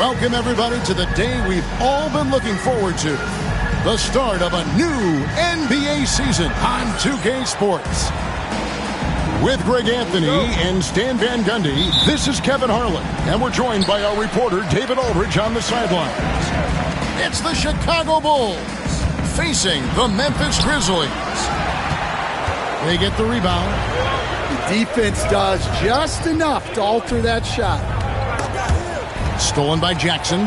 Welcome, everybody, to the day we've all been looking forward to. The start of a new NBA season on 2K Sports. With Greg Anthony and Stan Van Gundy, this is Kevin Harlan, and we're joined by our reporter David Aldridge on the sidelines. It's the Chicago Bulls facing the Memphis Grizzlies. They get the rebound. The defense does just enough to alter that shot. Stolen by Jackson.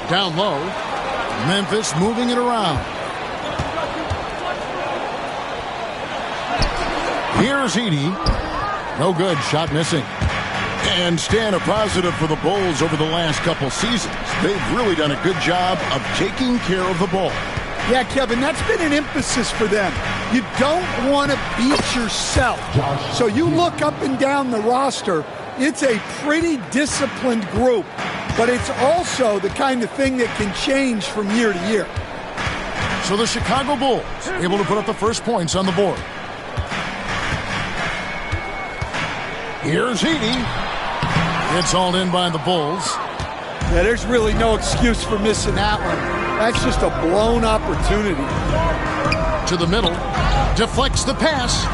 Down low. Memphis moving it around. Here's Edey. No good. Shot missing. And Stan, a positive for the Bulls over the last couple seasons. They've really done a good job of taking care of the ball. Yeah, Kevin, that's been an emphasis for them. You don't want to beat yourself. So you look up and down the roster, it's a pretty disciplined group. But it's also the kind of thing that can change from year to year. So the Chicago Bulls able to put up the first points on the board. Here's Edey. It's hauled in by the Bulls. Yeah, there's really no excuse for missing that one. That's just a blown opportunity. To the middle. Deflects the pass.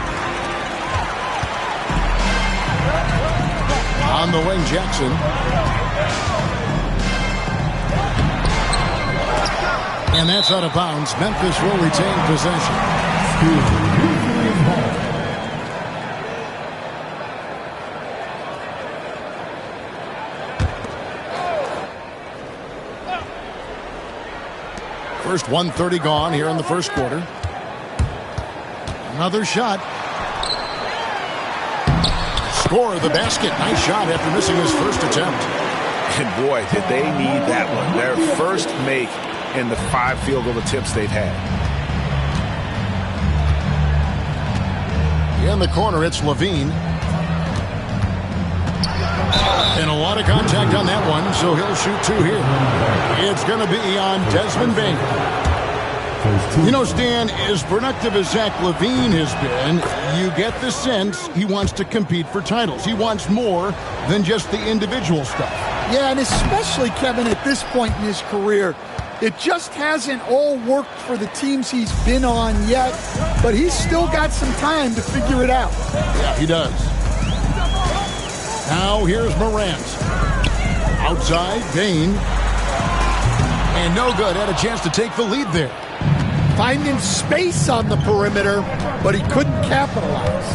On the wing, Jackson. And that's out of bounds. Memphis will retain possession. First 1:30 gone here in the first quarter. Another shot. Score the basket. Nice shot after missing his first attempt. And boy, did they need that one. Their first make in the 5 field goal attempts they've had. In the corner, it's Levine. And a lot of contact on that one, so he'll shoot 2 here. It's going to be on Desmond Bain. You know, Stan, as productive as Zach LaVine has been, you get the sense he wants to compete for titles. He wants more than just the individual stuff. Yeah, and especially, Kevin, at this point in his career, it just hasn't all worked for the teams he's been on yet, but he's still got some time to figure it out. Yeah, he does. Now here's Morant. Outside, Bain. And no good. Had a chance to take the lead there. Finding space on the perimeter, but he couldn't capitalize.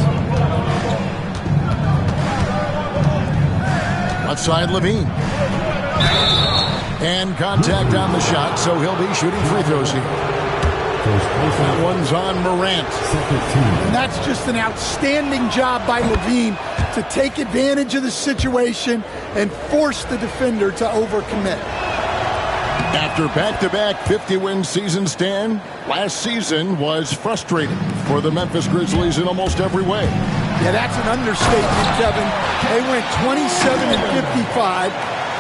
Outside, Levine. And contact on the shot, so he'll be shooting free throws here. That one's on Morant. And that's just an outstanding job by Levine to take advantage of the situation and force the defender to overcommit. After back-to-back 50-win season, Stan, last season was frustrating for the Memphis Grizzlies in almost every way. Yeah, that's an understatement, Kevin. They went 27-55.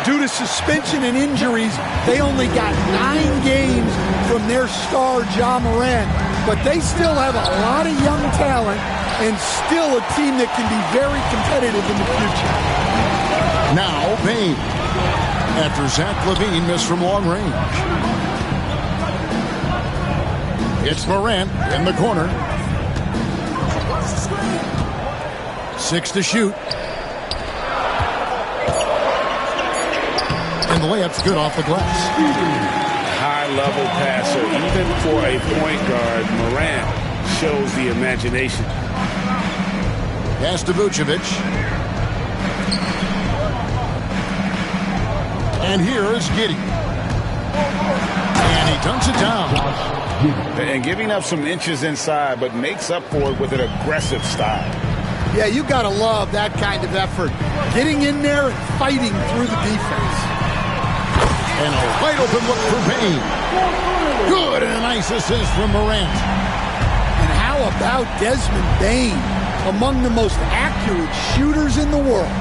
Due to suspension and injuries, they only got 9 games from their star, Ja Morant. But they still have a lot of young talent and still a team that can be very competitive in the future. Now, Bain. After Zach LaVine missed from long range. It's Morant in the corner. 6 to shoot. And the layup's good off the glass. High-level passer. Even for a point guard, Morant shows the imagination. Pass to Vucevic. And here is Giddey. And he dunks it down. And giving up some inches inside, but makes up for it with an aggressive style. Yeah, you got to love that kind of effort. Getting in there and fighting through the defense. And a wide open look for Bain. Good, and a nice assist from Morant. And how about Desmond Bain? Among the most accurate shooters in the world.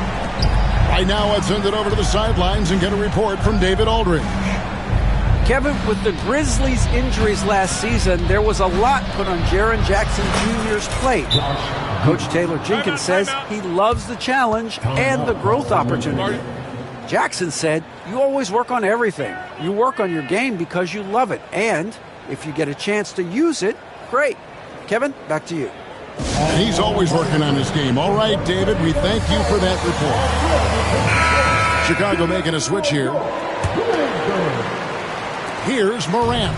Right now, let's send it over to the sidelines and get a report from David Aldridge. Kevin, with the Grizzlies' injuries last season, there was a lot put on Jaren Jackson Jr.'s plate. Coach Taylor Jenkins says he loves the challenge and the growth opportunity. Jackson said, you always work on everything. You work on your game because you love it. And if you get a chance to use it, great. Kevin, back to you. And he's always working on his game. All right, David, we thank you for that report. Chicago making a switch here. Here's Morant.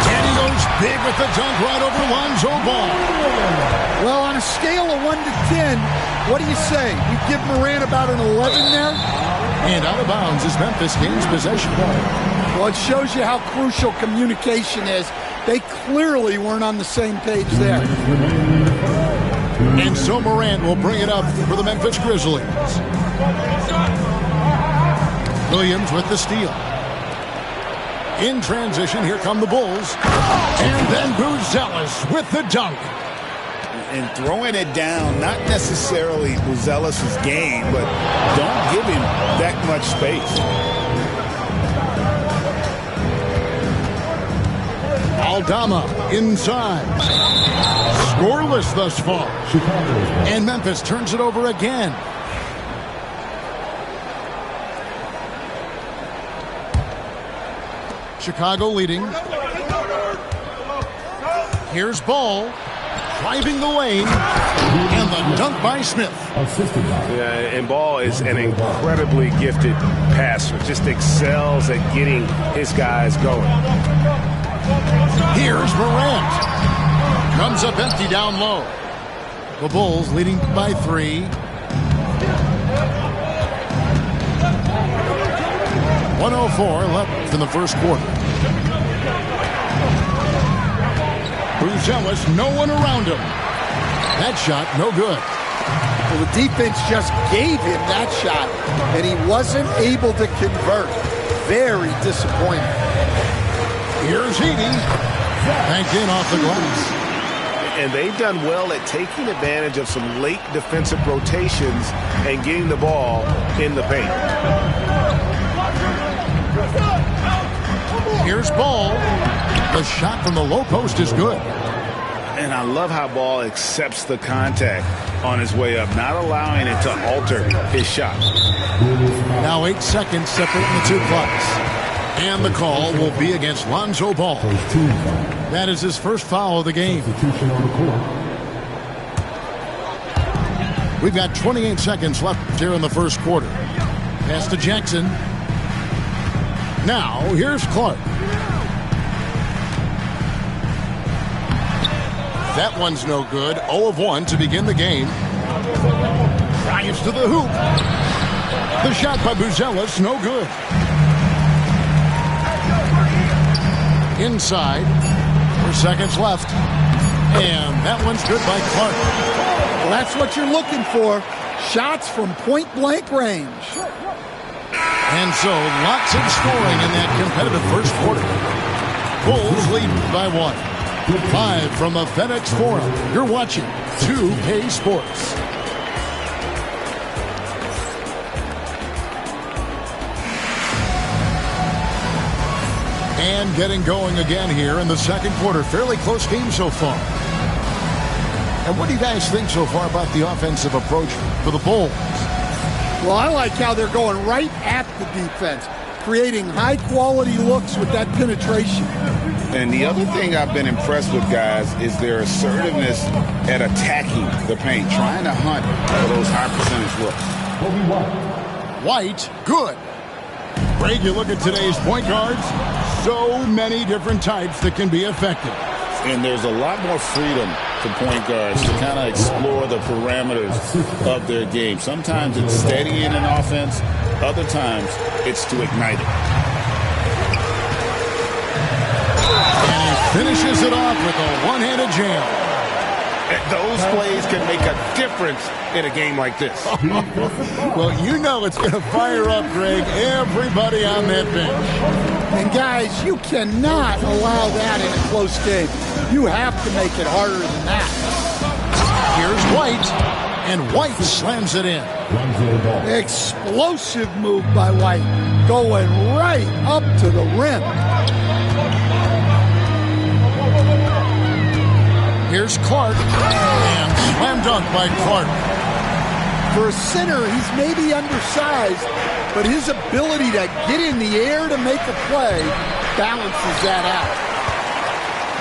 And he goes big with the dunk right over Lonzo Ball. Well, on a scale of 1 to 10, what do you say? You give Morant about an 11 there? And out of bounds as Memphis gains possession. Well, it shows you how crucial communication is. They clearly weren't on the same page there. And so Morant will bring it up for the Memphis Grizzlies. Williams with the steal. In transition, here come the Bulls. And then Buzelis with the dunk. And throwing it down, not necessarily Buzelis' game, but don't give him that much space. Aldama inside. Scoreless thus far. And Memphis turns it over again. Chicago leading. Here's Ball. Driving the lane. And the dunk by Smith. Yeah, and Ball is an incredibly gifted passer. Just excels at getting his guys going. Here's Morant. Comes up empty down low. The Bulls leading by 3. 1:04 left in the first quarter. Buzelis, no one around him. That shot, no good. Well, the defense just gave him that shot, and he wasn't able to convert. Very disappointing. Here's Heaney. Banked in off the glass. And they've done well at taking advantage of some late defensive rotations and getting the ball in the paint. Here's Ball. The shot from the low post is good. And I love how Ball accepts the contact on his way up, not allowing it to alter his shot. Now 8 seconds separating the two clocks. And the call will be against Lonzo Ball. That is his first foul of the game. We've got 28 seconds left here in the first quarter. Pass to Jackson. Now, here's Clark. That one's no good. 0 of 1 to begin the game. Drives to the hoop. The shot by Buzelis, no good. Inside. 4 seconds left. And that one's good by Clark. Well, that's what you're looking for. Shots from point-blank range. And so, lots of scoring in that competitive first quarter. Bulls lead by 1. Live from the FedEx Forum, you're watching 2K Sports. And getting going again here in the second quarter. Fairly close game so far. And what do you guys think so far about the offensive approach for the Bulls? Well, I like how they're going right at the defense, creating high-quality looks with that penetration. And the other thing I've been impressed with, guys, is their assertiveness at attacking the paint, trying to hunt for those high-percentage looks. White, good. Greg, you look at today's point guards, so many different types that can be effective. And there's a lot more freedom for point guards to kind of explore the parameters of their game. Sometimes it's steadying an offense. Other times it's to ignite it. And he finishes it off with a one-handed jam. Those plays can make a difference in a game like this. Well, you know it's going to fire up, Greg, everybody on that bench. And, guys, you cannot allow that in a close game. You have to make it harder than that. Here's White, and White slams it in. Explosive move by White, going right up to the rim. dunk by Clark. For a center, he's maybe undersized, but his ability to get in the air to make a play balances that out.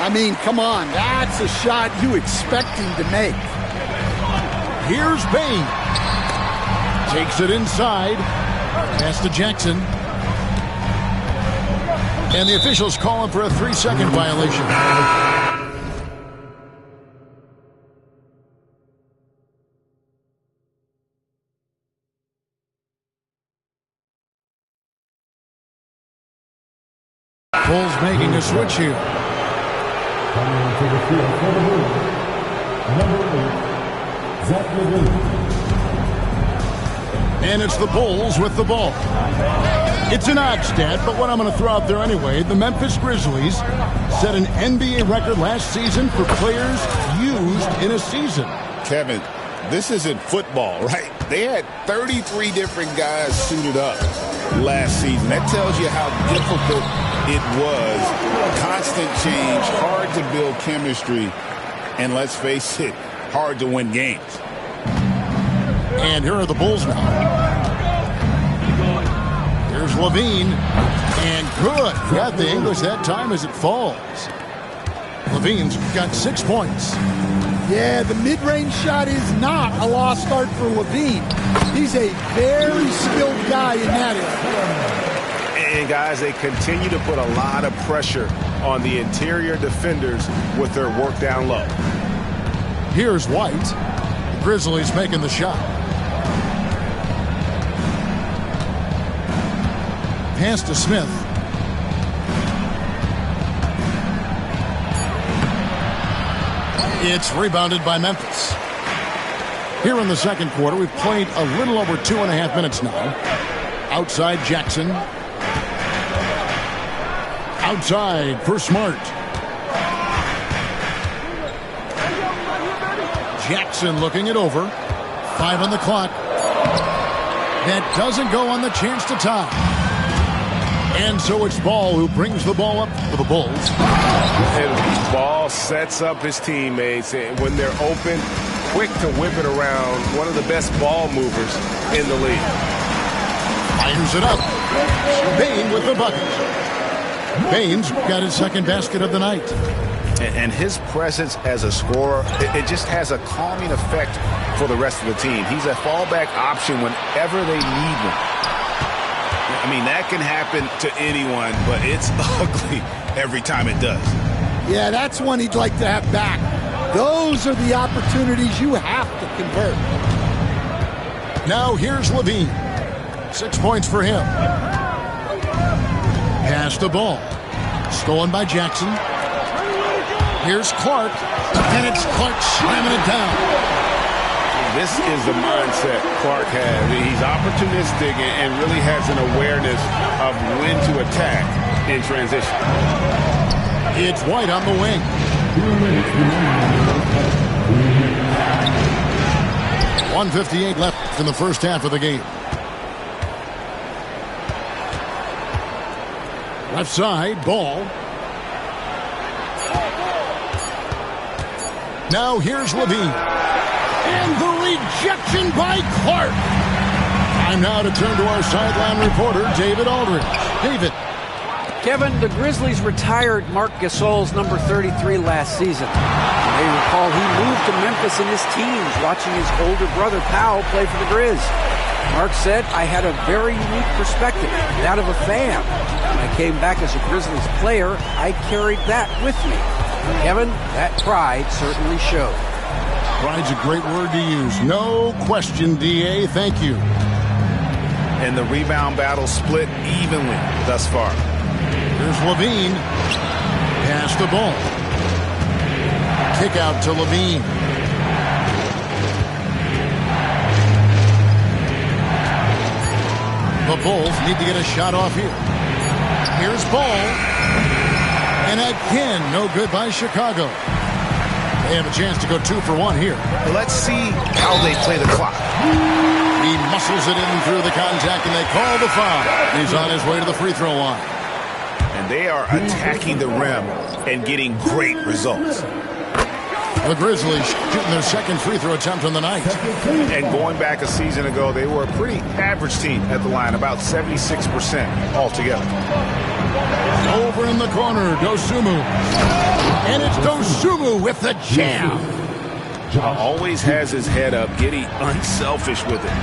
I mean, come on, that's a shot you expect him to make. Here's Bain. Takes it inside. Pass to Jackson. And the officials call him for a 3-second violation. Bulls making a switch here. Coming into the field for the Bulls, number 8, Zach LaVine. And it's the Bulls with the ball. It's an odd stat, but what I'm going to throw out there anyway, the Memphis Grizzlies set an NBA record last season for players used in a season. Kevin, this isn't football, right? They had 33 different guys suited up last season. That tells you how difficult it was. Constant change, hard to build chemistry, and let's face it, hard to win games. And here are the Bulls now. Here's Levine. And good. Got the English that time as it falls. Levine's got 6 points. Yeah, the mid-range shot is not a lost art for Levine. He's a very skilled guy in that area. And guys, they continue to put a lot of pressure on the interior defenders with their work down low. Here's White. The Grizzlies making the shot. Pass to Smith. It's rebounded by Memphis. Here in the second quarter, we've played a little over 2.5 minutes now. Outside Jackson. Outside for Smart. Jackson looking it over. 5 on the clock. That doesn't go on the chance to tie. And so it's Ball who brings the ball up for the Bulls. And Ball sets up his teammates, and when they're open, quick to whip it around. One of the best ball movers in the league. Fires it up. Bain with the bucket. Bain's got his second basket of the night. And his presence as a scorer, it just has a calming effect for the rest of the team. He's a fallback option whenever they need one. I mean, that can happen to anyone, but it's ugly every time it does. Yeah, that's one he'd like to have back. Those are the opportunities you have to convert. Now here's Levine. 6 points for him. Pass the ball. Stolen by Jackson. Here's Clark. And it's Clark slamming it down. This is the mindset Clark has. He's opportunistic and really has an awareness of when to attack in transition. It's White on the wing. 1:58 left in the first half of the game. Left side, Ball. Now here's Levine. And the rejection by Clark. Time now to turn to our sideline reporter, David Aldridge. David. Kevin, the Grizzlies retired Marc Gasol's number 33 last season. You may recall he moved to Memphis in his teens, watching his older brother Powell play for the Grizz. Mark said, I had a very unique perspective, that of a fan. When I came back as a Grizzlies player, I carried that with me. Kevin, that pride certainly showed. Pride's a great word to use. No question, D.A. Thank you. And the rebound battle split evenly thus far. Here's Levine. Pass the ball. Kick out to Levine. The Bulls need to get a shot off here. Here's Ball. And again, no good by Chicago. They have a chance to go 2 for 1 here. Let's see how they play the clock. He muscles it in through the contact, and they call the foul. He's on his way to the free throw line. And they are attacking the rim and getting great results. The Grizzlies shooting their second free throw attempt on the night. And going back a season ago, they were a pretty average team at the line, about 76% altogether. Over in the corner, Dosunmu. And it's Dosunmu with the jam. Always has his head up, Giddey unselfish with it.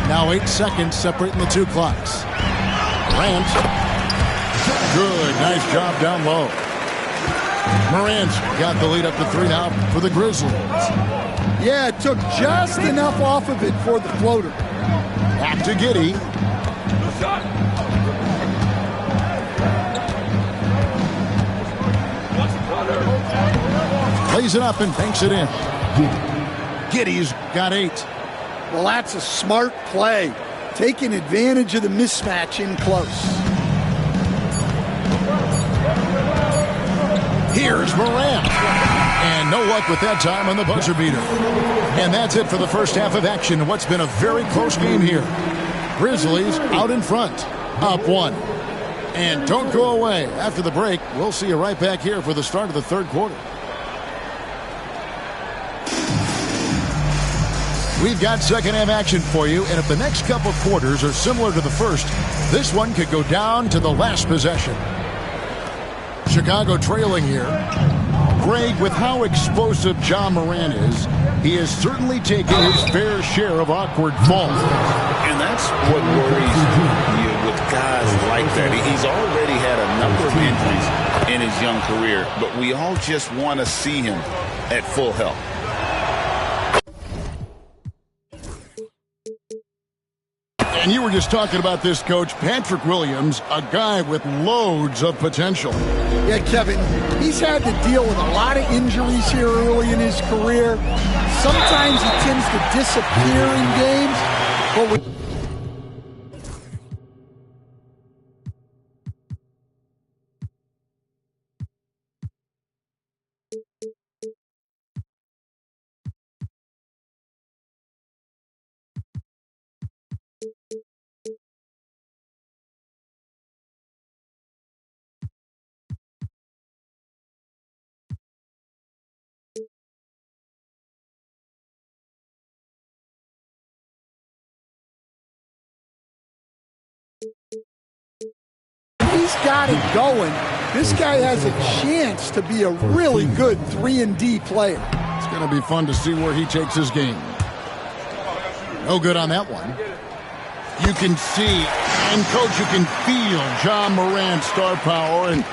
Now 8 seconds separating the two clocks. Morant. Good, nice job down low. Morant's got the lead up to 3 now for the Grizzlies. Yeah, it took just enough off of it for the floater. Back to Giddey. Plays it up and banks it in. Giddey's got 8. Well, that's a smart play, taking advantage of the mismatch in close. Here's Morant. And no luck with that time on the buzzer beater. And that's it for the first half of action. What's been a very close game here. Grizzlies out in front, up 1. And don't go away. After the break, we'll see you right back here for the start of the third quarter. We've got second half action for you, and if the next couple quarters are similar to the first, this one could go down to the last possession. Chicago trailing here. Greg, with how explosive Ja Morant is, he has certainly taken his fair share of awkward falls. And that's what worries you with guys like that. He's already had a number of injuries in his young career, but we all just want to see him at full health. And you were just talking about this, Coach. Patrick Williams, a guy with loads of potential. Yeah, Kevin, he's had to deal with a lot of injuries here early in his career. Sometimes he tends to disappear in games, but with he's got it going. This guy has a chance to be a really good 3-and-D player. It's going to be fun to see where he takes his game. No good on that one. You can see, and Coach, you can feel Ja Morant's star power, and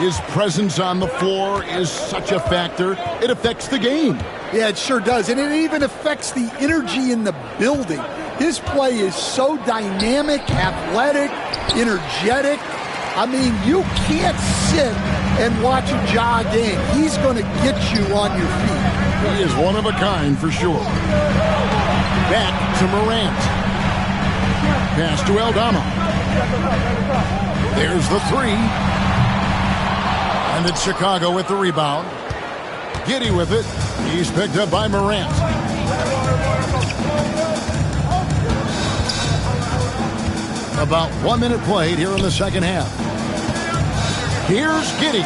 his presence on the floor is such a factor. It affects the game. Yeah, it sure does, and it even affects the energy in the building. His play is so dynamic, athletic, energetic. I mean, you can't sit and watch a Ja game. He's going to get you on your feet. He is one of a kind for sure. Back to Morant. Pass to Aldama. There's the 3. And it's Chicago with the rebound. Giddey with it. He's picked up by Morant. About 1 minute played here in the second half. Here's Giddey.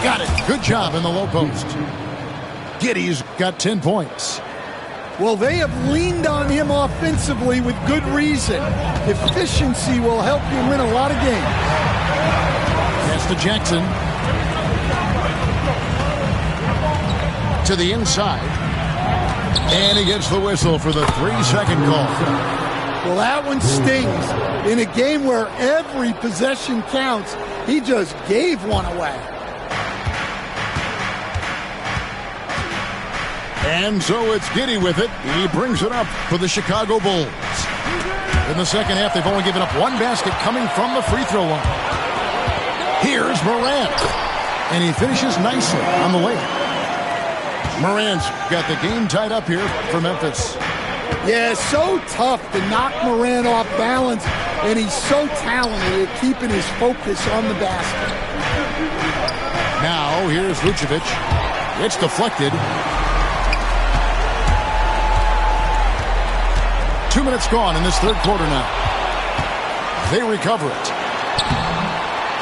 Got it. Good job in the low post. Giddey's got 10 points. Well, they have leaned on him offensively with good reason. Efficiency will help you win a lot of games. Pass to Jackson. To the inside. And he gets the whistle for the 3-second call. Well, that one stings. In a game where every possession counts, he just gave one away. And so it's Giddey with it. He brings it up for the Chicago Bulls. In the second half, they've only given up 1 basket coming from the free throw line. Here's Morant. And he finishes nicely on the layup. Morant's got the game tied up here for Memphis. Yeah, so tough to knock Morant off balance, and he's so talented at keeping his focus on the basket. Now, here's Vucevic. It's deflected. 2 minutes gone in this third quarter now. They recover it.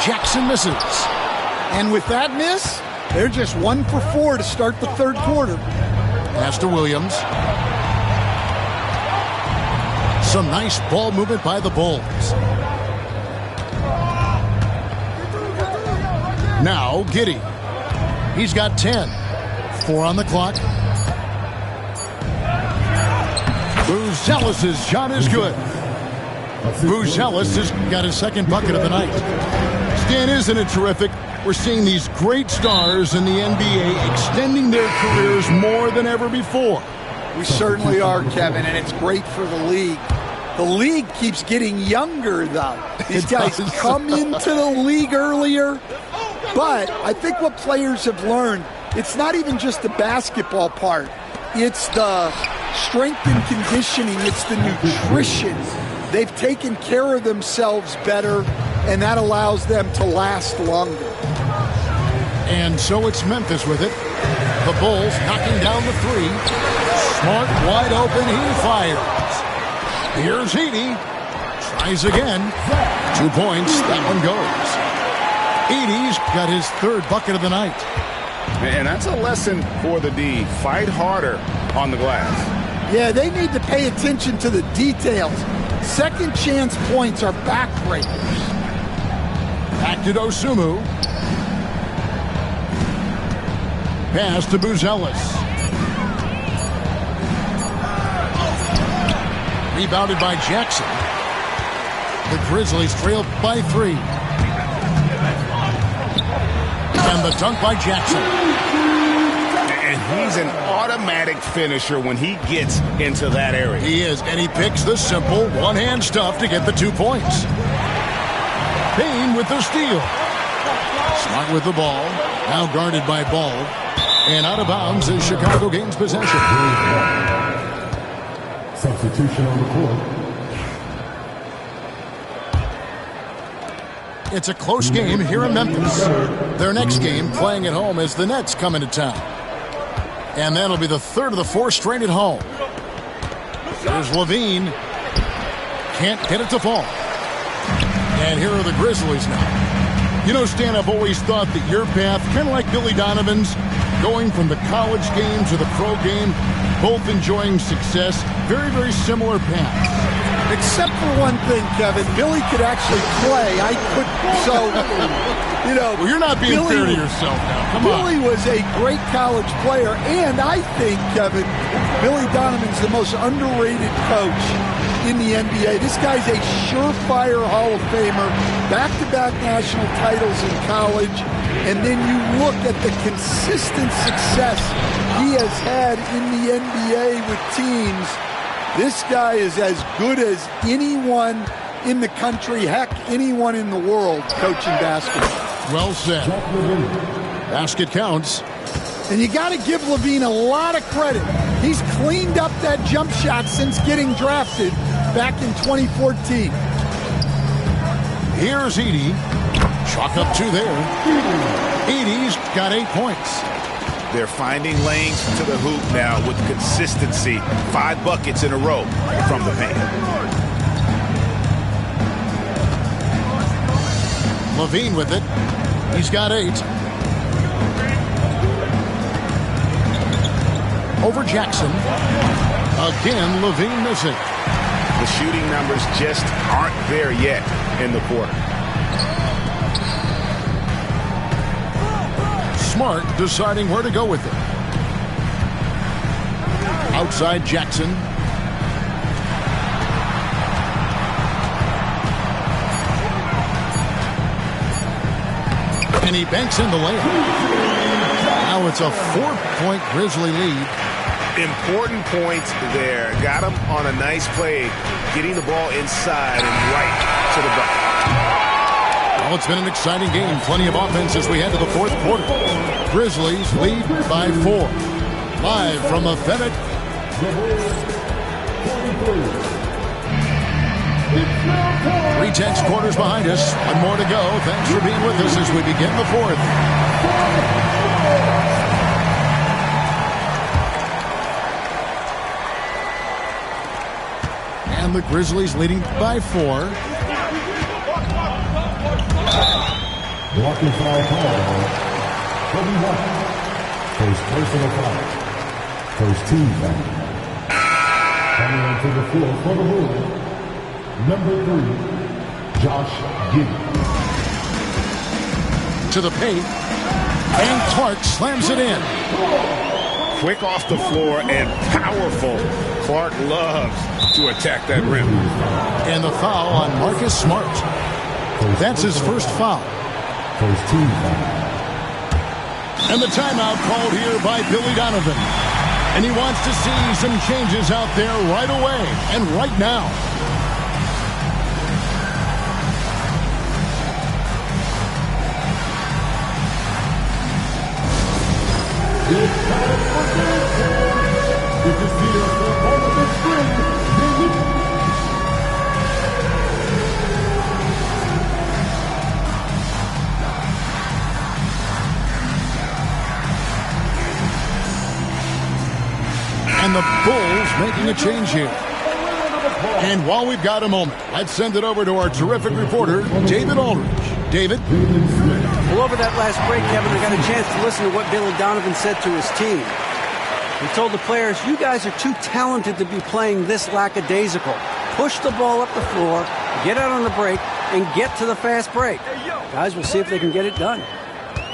Jackson misses. And with that miss, They're just 1 for 4 to start the third quarter. Pass to Williams. Some nice ball movement by the Bulls. Now Giddey. He's got 10. 4 on the clock. Buzelis' shot is good. Buzelis has got his second bucket of the night. Stan, isn't it terrific? We're seeing these great stars in the NBA extending their careers more than ever before. We certainly are, Kevin, and it's great for the league. The league keeps getting younger, though. These guys come into the league earlier, but I think what players have learned, it's not even just the basketball part. It's the strength and conditioning. It's the nutrition. They've taken care of themselves better, and that allows them to last longer. And so it's Memphis with it. The Bulls knocking down the three. Smart wide open. He fires. Here's Edey. Tries again. 2 points. That one goes. Edey's got his third bucket of the night. And that's a lesson for the D. Fight harder on the glass. Yeah, they need to pay attention to the details. Second chance points are backbreakers. Back to Dosunmu. Pass to Buzelis. Rebounded by Jackson. The Grizzlies trail by 3. And the dunk by Jackson. And he's an automatic finisher when he gets into that area. He is, and he picks the simple one-hand stuff to get the 2 points. Payne with the steal. Smart with the ball. Now guarded by Ball. And out of bounds as Chicago gains possession. Substitution on the court. It's a close game here in Memphis. Their next game playing at home as the Nets come into town. And that'll be the third of the 4 straight at home. Here's Levine. Can't get it to fall. And here are the Grizzlies now. You know, Stan, I've always thought that your path, kind of like Billy Donovan's, going from the college game to the pro game, both enjoying success, very, very similar paths. Except for one thing, Kevin. Billy could actually play. I couldn't. So, you know. Well, you're not being fair to yourself now. Come on. Billy was a great college player. And I think, Kevin, Billy Donovan's the most underrated coach in the NBA. This guy's a surefire Hall of Famer. Back-to-back national titles in college. And then you look at the consistent success he has had in the NBA with teams. This guy is as good as anyone in the country, heck, anyone in the world coaching basketball. Well said. Basket counts. And you got to give Levine a lot of credit. He's cleaned up that jump shot since getting drafted back in 2014. Here's Edey. Chalk up 2 there. Edey's got 8 points. They're finding lanes to the hoop now with consistency. 5 buckets in a row from the paint. Levine with it. He's got 8. Over Jackson. Again, Levine missing. The shooting numbers just aren't there yet in the quarter. Smart deciding where to go with it. Outside Jackson. And he banks in the layup. Now it's a 4-point Grizzly lead. Important points there. Got him on a nice play, getting the ball inside and right to the bucket. Well, it's been an exciting game. Plenty of offense as we head to the 4th quarter. Grizzlies lead by 4. Live from the Fennec. Three-tenths quarters behind us. 1 more to go. Thanks for being with us as we begin the 4th. And the Grizzlies leading by 4. Blocking foul call. 21. First personal foul. First team foul. Coming onto the floor for the Bulls, number 3, Josh Giddey. To the paint, and Clark slams it in. Quick off the floor and powerful. Clark loves to attack that rim. And the foul on Marcus Smart. That's his first foul. First team foul. And the timeout called here by Billy Donovan. And he wants to see some changes out there right away and right now. And the Bulls making a change here. And while we've got a moment, let's send it over to our terrific reporter, David Aldridge. David? Well, over that last break, Kevin, I got a chance to listen to what Billy Donovan said to his team. He told the players, you guys are too talented to be playing this lackadaisical. Push the ball up the floor, get out on the break, and get to the fast break. Guys, we'll see if they can get it done.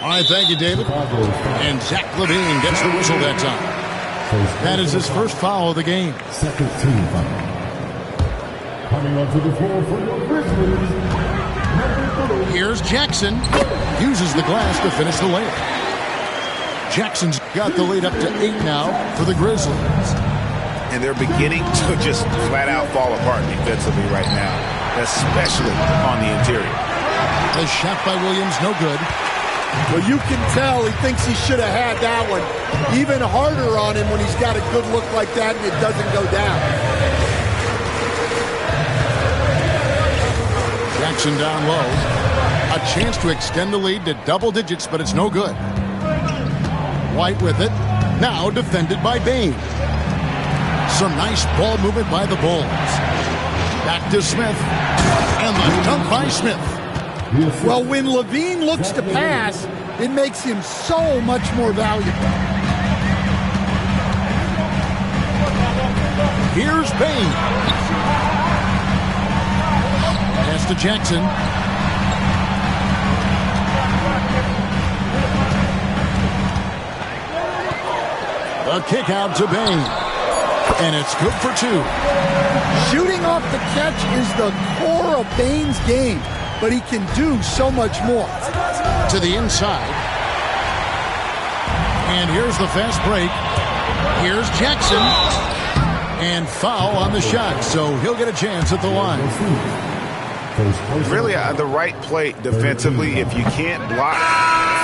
All right, thank you, David. And Zach LaVine gets the whistle that time. That is his first foul of the game. Second team foul. Coming onto the floor for your Grizzlies, number 3. Here's Jackson. Uses the glass to finish the layup. Jackson's got the lead up to 8 now for the Grizzlies. And they're beginning to just flat out fall apart defensively right now, especially on the interior. The shot by Williams, no good. Well, you can tell he thinks he should have had that one. Even harder on him when he's got a good look like that and it doesn't go down. Jackson down low. A chance to extend the lead to double digits, but it's no good. White with it. Now defended by Bain. Some nice ball movement by the Bulls. Back to Smith. And the dunk by Smith. Well, when LaVine looks to pass, it makes him so much more valuable. Here's Bain. Pass to Jackson. The kick out to Bain. And it's good for 2. Shooting off the catch is the core of Bain's game, but he can do so much more. To the inside. And here's the fast break. Here's Jackson. And foul on the shot, so he'll get a chance at the line. Really, the right play defensively. If you can't block,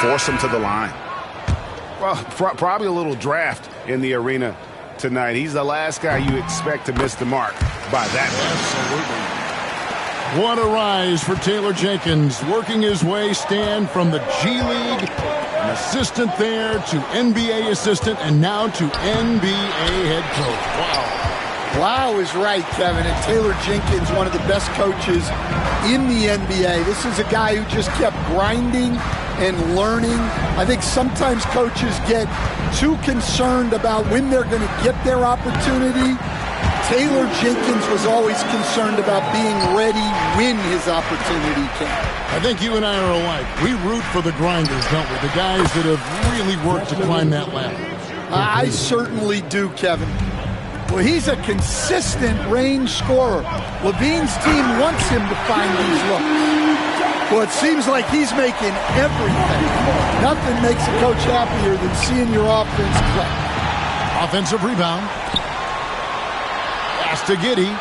force him to the line. Well, probably a little draft in the arena tonight. He's the last guy you expect to miss the mark by that. Absolutely. What a rise for Taylor Jenkins, working his way, Stan, from the G League, an assistant there, to NBA assistant, and now to NBA head coach. Wow. Wow is right, Kevin. And Taylor Jenkins, one of the best coaches in the NBA. This is a guy who just kept grinding and learning. I think sometimes coaches get too concerned about when they're going to get their opportunity. Taylor Jenkins was always concerned about being ready when his opportunity came. I think you and I are alike. We root for the grinders, don't we? The guys that have really worked to climb that ladder. I certainly do, Kevin. Well, he's a consistent range scorer. LaVine's team wants him to find these looks. Well, it seems like he's making everything. Nothing makes a coach happier than seeing your offense play. Offensive rebound. Pass to Giddey.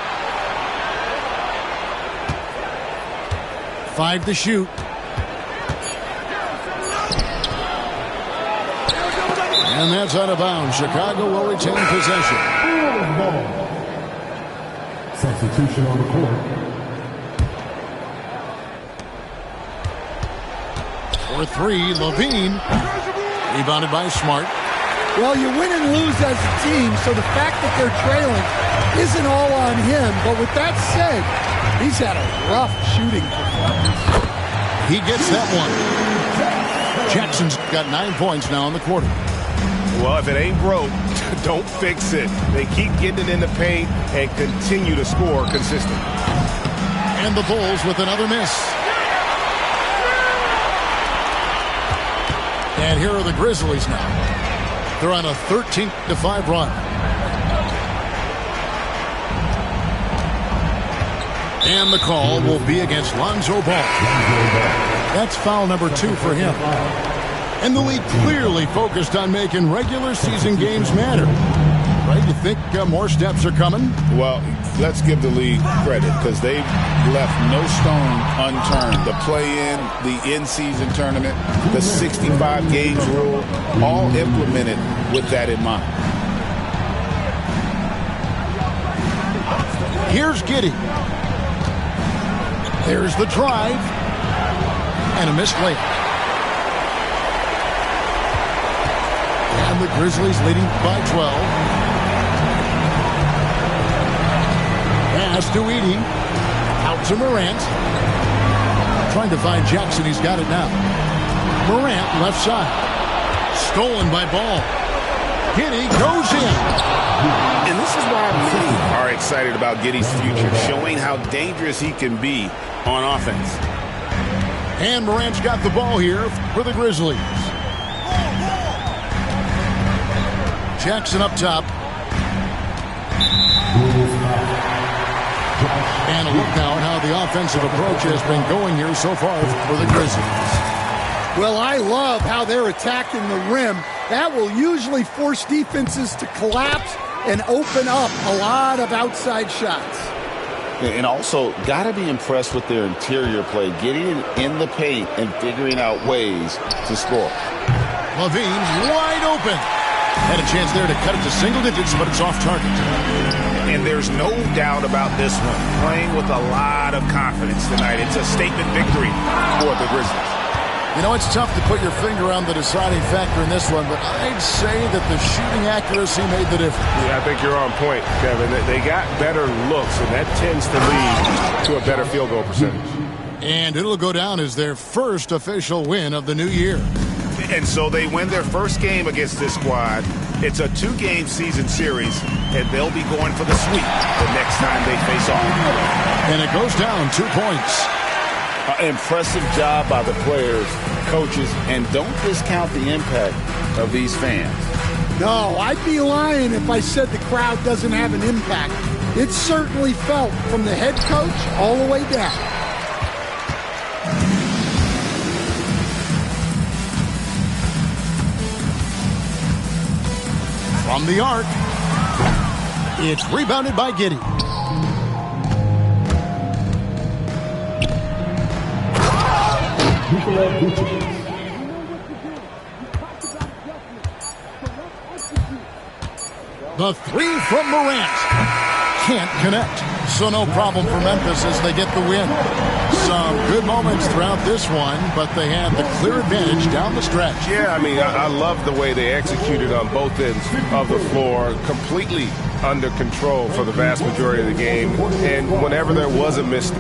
5 to shoot. And that's out of bounds. Chicago will retain possession. Substitution on the court. For 3, LaVine. Rebounded by Smart. Well, you win and lose as a team, so the fact that they're trailing isn't all on him. But with that said, he's had a rough shooting performance. He gets that one. Jackson's got 9 points now in the quarter. Well, if it ain't broke, don't fix it. They keep getting it in the paint and continue to score consistently. And the Bulls with another miss. And here are the Grizzlies now. They're on a 13-5 run. And the call will be against Lonzo Ball. That's foul number 2 for him. And the league clearly focused on making regular season games matter. Right? You think more steps are coming? Well, let's give the league credit because they've left no stone unturned. The play-in, the in-season tournament, the 65 games rule, all implemented with that in mind. Here's Giddey. There's the drive. And a missed layup. And the Grizzlies leading by 12. Pass to Edey. Out to Morant. Trying to find Jackson. He's got it now. Morant left side. Stolen by Ball. Giddey goes in. And this is why many are excited about Giddey's future, showing how dangerous he can be on offense. And Morant's got the ball here for the Grizzlies. Jackson up top. And a look now at how the offensive approach has been going here so far for the Grizzlies. Well, I love how they're attacking the rim. That will usually force defenses to collapse and open up a lot of outside shots. And also, got to be impressed with their interior play, getting in the paint and figuring out ways to score. Levine's wide open. Had a chance there to cut it to single digits, but it's off target. And there's no doubt about this one. Playing with a lot of confidence tonight. It's a statement victory for the Grizzlies. You know, it's tough to put your finger on the deciding factor in this one, but I'd say that the shooting accuracy made the difference. Yeah, I think you're on point, Kevin. They got better looks, and that tends to lead to a better field goal percentage. And it'll go down as their first official win of the new year. And so they win their first game against this squad. It's a 2-game season series, and they'll be going for the sweep the next time they face off. And it goes down 2 points. Impressive job by the players, coaches, and don't discount the impact of these fans. No, I'd be lying if I said the crowd doesn't have an impact. It's certainly felt from the head coach all the way down. From the arc, it's rebounded by Giddey. The 3 from Morant. Can't connect. So no problem for Memphis as they get the win. Some good moments throughout this one, but they had the clear advantage down the stretch. Yeah, I mean, I love the way they executed on both ends of the floor. Completely under control for the vast majority of the game. And whenever there was a missed